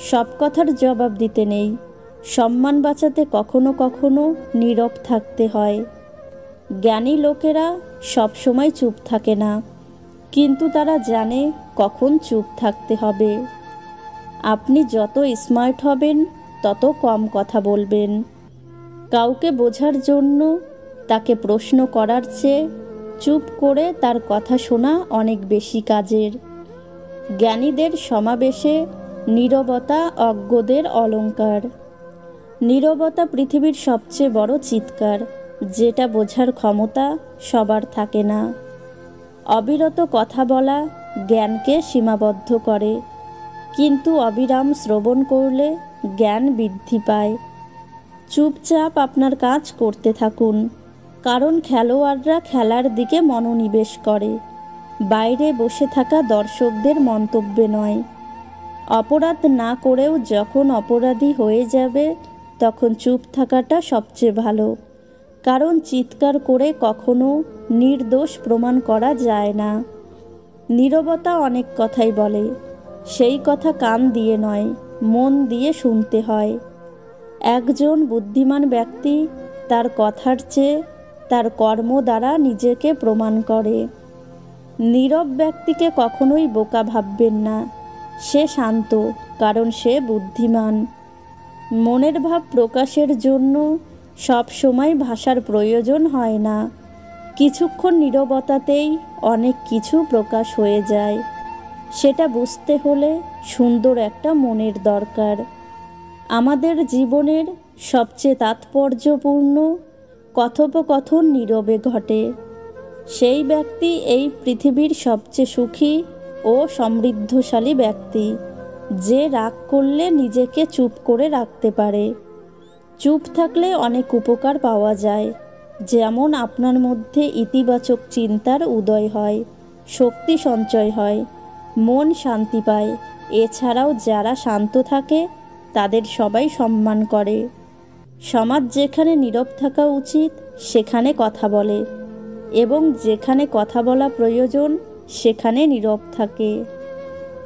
সব কথার জবাব দিতে নেই। সম্মান বাঁচাতে কখনো কখনো নীরব থাকতে হয়। জ্ঞানী লোকেরা সব সময় চুপ থাকে না, কিন্তু তারা জানে কখন চুপ থাকতে হবে। আপনি যত স্মার্ট হবেন তত কম কথা বলবেন। কাউকে বোঝার জন্য তাকে প্রশ্ন করার চেয়ে চুপ করে তার কথা শোনা অনেক বেশি কাজের। জ্ঞানীদের সমাবেশে নীরবতা অজ্ঞদের অলংকার। নীরবতা পৃথিবীর সবচেয়ে বড় চিৎকার, যেটা বোঝার ক্ষমতা সবার থাকে না। অবিরত কথা বলা জ্ঞানকে সীমাবদ্ধ করে, কিন্তু অবিরাম শ্রবণ করলে জ্ঞান বৃদ্ধি পায়। চুপচাপ আপনার কাজ করতে থাকুন, কারণ খেলোয়াড়রা খেলার দিকে মনোনিবেশ করে, বাইরে বসে থাকা দর্শকদের মন্তব্যে নয়। অপরাধ না করেও যখন অপরাধী হয়ে যাবে, তখন চুপ থাকাটা সবচেয়ে ভালো, কারণ চিৎকার করে কখনো নির্দোষ প্রমাণ করা যায় না। নীরবতা অনেক কথাই বলে, সেই কথা কান দিয়ে নয়, মন দিয়ে শুনতে হয়। একজন বুদ্ধিমান ব্যক্তি তার কথার চেয়ে তার কর্ম দ্বারা নিজেকে প্রমাণ করে। নীরব ব্যক্তিকে কখনোই বোকা ভাববেন না, সে শান্ত, কারণ সে বুদ্ধিমান। মনের ভাব প্রকাশের জন্য সব সময় ভাষার প্রয়োজন হয় না। কিছুক্ষণ নীরবতাতেই অনেক কিছু প্রকাশ হয়ে যায়। সেটা বুঝতে হলে সুন্দর একটা মনের দরকার। আমাদের জীবনের সবচেয়ে তাৎপর্যপূর্ণ কথোপকথন নীরবে ঘটে। সেই ব্যক্তি এই পৃথিবীর সবচেয়ে সুখী ও সমৃদ্ধশালী ব্যক্তি, যে রাগ করলে নিজেকে চুপ করে রাখতে পারে। চুপ থাকলে অনেক উপকার পাওয়া যায়, যেমন আপনার মধ্যে ইতিবাচক চিন্তার উদয় হয়, শক্তি সঞ্চয় হয়, মন শান্তি পায়। এছাড়াও যারা শান্ত থাকে তাদের সবাই সম্মান করে। সমাজ যেখানে নীরব থাকা উচিত সেখানে কথা বলে, এবং যেখানে কথা বলা প্রয়োজন সেখানে নীরব থাকে।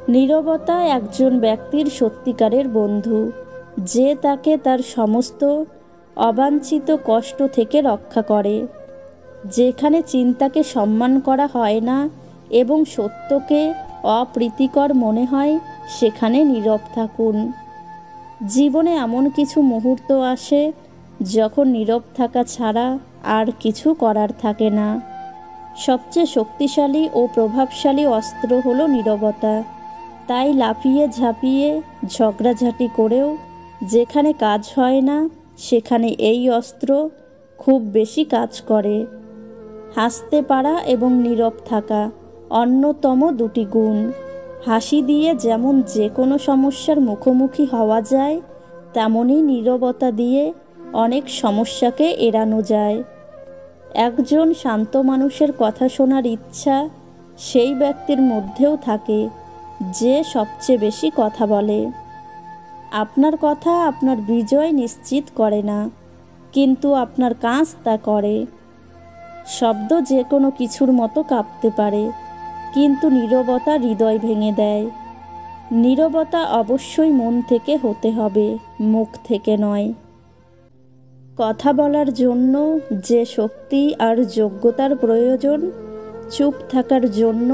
নীরবতা একজন ব্যক্তির সত্যিকারের বন্ধু, যে তাকে তার সমস্ত অবাঞ্ছিত কষ্ট থেকে রক্ষা করে। যেখানে চিন্তাকে সম্মান করা হয় না এবং সত্যকে অপ্রীতিকর মনে হয়, সেখানে নীরব থাকুন। জীবনে এমন কিছু মুহূর্ত আসে যখন নীরব থাকা ছাড়া আর কিছু করার থাকে না। সবচেয়ে শক্তিশালী ও প্রভাবশালী অস্ত্র হলো নীরবতা। তাই লাফিয়ে ঝাঁপিয়ে ঝগড়াঝাটি করেও যেখানে কাজ হয় না, সেখানে এই অস্ত্র খুব বেশি কাজ করে। হাসতে পারা এবং নীরব থাকা অন্যতম দুটি গুণ। হাসি দিয়ে যেমন যে কোনো সমস্যার মুখোমুখি হওয়া যায়, তেমনই নীরবতা দিয়ে অনেক সমস্যাকে এড়ানো যায়। একজন শান্ত মানুষের কথা শোনার ইচ্ছা সেই ব্যক্তির মধ্যেও থাকে, যে সবচেয়ে বেশি কথা বলে। আপনার কথা আপনার বিজয় নিশ্চিত করে না, কিন্তু আপনার কাজ তা করে। শব্দ যে কোনো কিছুর মতো কাঁপতে পারে, কিন্তু নীরবতা হৃদয় ভেঙে দেয়। নীরবতা অবশ্যই মন থেকে হতে হবে, মুখ থেকে নয়। কথা বলার জন্য যে শক্তি আর যোগ্যতার প্রয়োজন, চুপ থাকার জন্য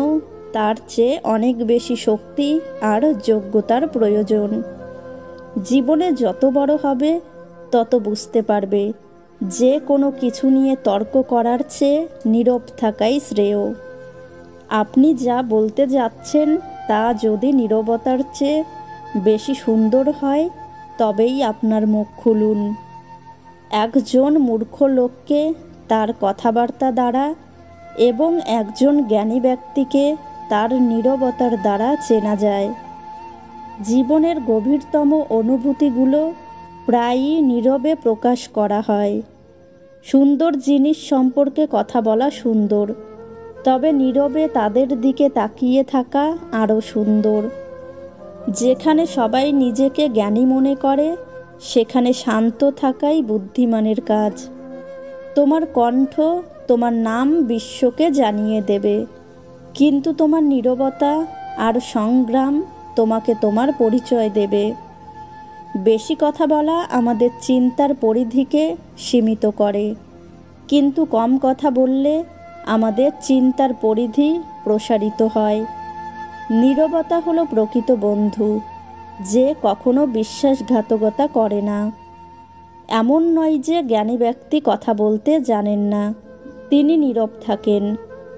তার চেয়ে অনেক বেশি শক্তি আর যোগ্যতার প্রয়োজন। জীবনে যত বড় হবে তত বুঝতে পারবে যে কোনো কিছু নিয়ে তর্ক করার চেয়ে নীরব থাকাই শ্রেয়। আপনি যা বলতে যাচ্ছেন তা যদি নীরবতার চেয়ে বেশি সুন্দর হয়, তবেই আপনার মুখ খুলুন। একজন মূর্খ লোককে তার কথাবার্তা দ্বারা এবং একজন জ্ঞানী ব্যক্তিকে তার নীরবতার দ্বারা চেনা যায়। জীবনের গভীরতম অনুভূতিগুলো প্রায়ই নীরবে প্রকাশ করা হয়। সুন্দর জিনিস সম্পর্কে কথা বলা সুন্দর, তবে নীরবে তাদের দিকে তাকিয়ে থাকা আরও সুন্দর। যেখানে সবাই নিজেকে জ্ঞানী মনে করে, সেখানে শান্ত থাকাই বুদ্ধিমানের কাজ। তোমার কণ্ঠ তোমার নাম বিশ্বকে জানিয়ে দেবে, কিন্তু তোমার নীরবতা আর সংগ্রাম তোমাকে তোমার পরিচয় দেবে। বেশি কথা বলা আমাদের চিন্তার পরিধিকে সীমিত করে, কিন্তু কম কথা বললে আমাদের চিন্তার পরিধি প্রসারিত হয়। নীরবতা হলো প্রকৃত বন্ধু, যে কখনো বিশ্বাসঘাতকতা করে না। এমন নয় যে জ্ঞানী ব্যক্তি কথা বলতে জানেন না, তিনি নীরব থাকেন,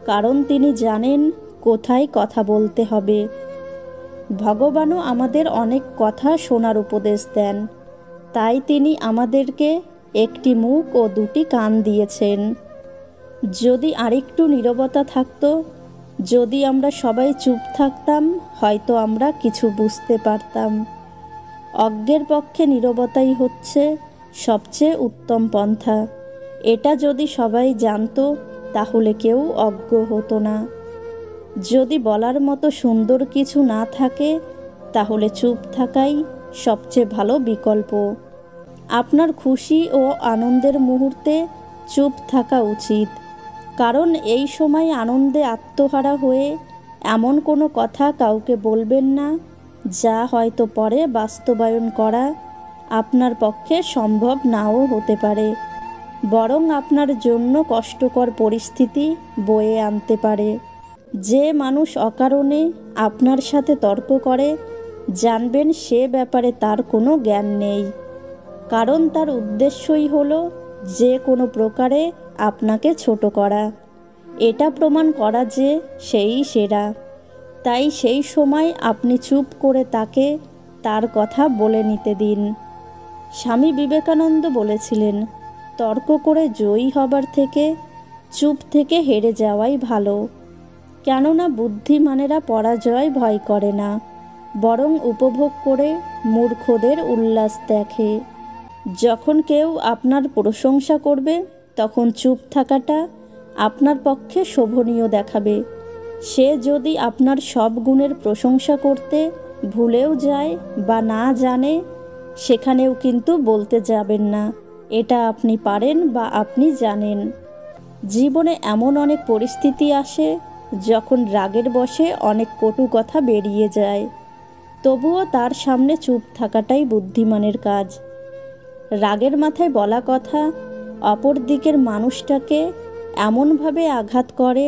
কারণ তিনি জানেন কোথায় কথা বলতে হবে। ভগবানও আমাদের অনেক কথা শোনার উপদেশ দেন, তাই তিনি আমাদেরকে একটি মুখ ও দুটি কান দিয়েছেন। যদি আরেকটু নীরবতা থাকতো, যদি আমরা সবাই চুপ থাকতাম, হয়তো আমরা কিছু বুঝতে পারতাম। অজ্ঞের পক্ষে নীরবতাই হচ্ছে সবচেয়ে উত্তম পন্থা। এটা যদি সবাই জানতো, তাহলে কেউ অজ্ঞ হতো না। যদি বলার মতো সুন্দর কিছু না থাকে, তাহলে চুপ থাকাই সবচেয়ে ভালো বিকল্প। আপনার খুশি ও আনন্দের মুহূর্তে চুপ থাকা উচিত, কারণ এই সময় আনন্দে আত্মহারা হয়ে এমন কোনো কথা কাউকে বলবেন না যা হয়তো পরে বাস্তবায়ন করা আপনার পক্ষে সম্ভব নাও হতে পারে, বরং আপনার জন্য কষ্টকর পরিস্থিতি বয়ে আনতে পারে। যে মানুষ অকারণে আপনার সাথে তর্ক করে, জানবেন সে ব্যাপারে তার কোনো জ্ঞান নেই, কারণ তার উদ্দেশ্যই হলো যে কোনো প্রকারে আপনাকে ছোট করা, এটা প্রমাণ করা যে সেই সেরা। তাই সেই সময় আপনি চুপ করে তাকে তার কথা বলে নিতে দিন। স্বামী বিবেকানন্দ বলেছিলেন, তর্ক করে জয়ী হবার থেকে চুপ থেকে হেরে যাওয়াই ভালো। কেননা বুদ্ধিমানেরা পরাজয় ভয় করে না, বরং উপভোগ করে মূর্খদের উল্লাস দেখে। যখন কেউ আপনার প্রশংসা করবে, তখন চুপ থাকাটা আপনার পক্ষে শোভনীয় দেখাবে। সে যদি আপনার সব গুণের প্রশংসা করতে ভুলেও যায় বা না জানে, সেখানেও কিন্তু বলতে যাবেন না এটা আপনি পারেন বা আপনি জানেন। জীবনে এমন অনেক পরিস্থিতি আসে যখন রাগের বশে অনেক কটু কথা বেরিয়ে যায়, তবুও তার সামনে চুপ থাকাটাই বুদ্ধিমানের কাজ। রাগের মাথায় বলা কথা অপর দিকের মানুষটাকে এমনভাবে আঘাত করে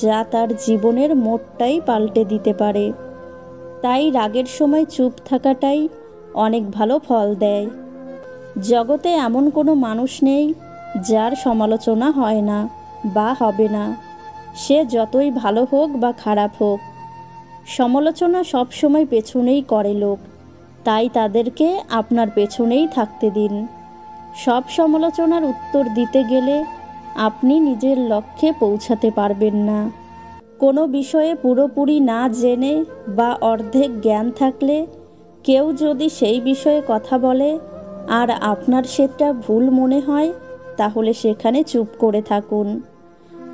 যা তার জীবনের মোড়টাই পাল্টে দিতে পারে। তাই রাগের সময় চুপ থাকাটাই অনেক ভালো ফল দেয়। জগতে এমন কোনো মানুষ নেই যার সমালোচনা হয় না বা হবে না, সে যতই ভালো হোক বা খারাপ হোক। সমালোচনা সবসময় পেছনেই করে লোক, তাই তাদেরকে আপনার পেছনেই থাকতে দিন। সব সমালোচনার উত্তর দিতে গেলে আপনি নিজের লক্ষ্যে পৌঁছাতে পারবেন না। কোনো বিষয়ে পুরোপুরি না জেনে বা অর্ধেক জ্ঞান থাকলে কেউ যদি সেই বিষয়ে কথা বলে আর আপনার সেটা ভুল মনে হয়, তাহলে সেখানে চুপ করে থাকুন,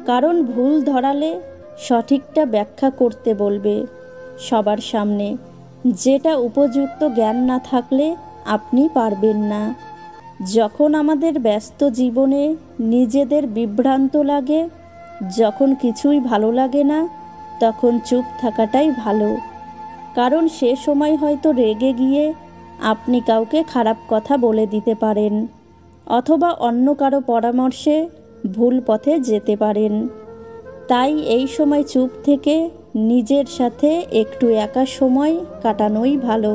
কারণ ভুল ধরালে সঠিকটা ব্যাখ্যা করতে বলবে সবার সামনে, যেটা উপযুক্ত জ্ঞান না থাকলে আপনি পারবেন না। যখন আমাদের ব্যস্ত জীবনে নিজেদের বিভ্রান্ত লাগে, যখন কিছুই ভালো লাগে না, তখন চুপ থাকাটাই ভালো, কারণ সে সময় হয়তো রেগে গিয়ে আপনি কাউকে খারাপ কথা বলে দিতে পারেন, অথবা অন্য কারো পরামর্শে ভুল পথে যেতে পারেন। তাই এই সময় চুপ থেকে নিজের সাথে একটু একা সময় কাটানোই ভালো।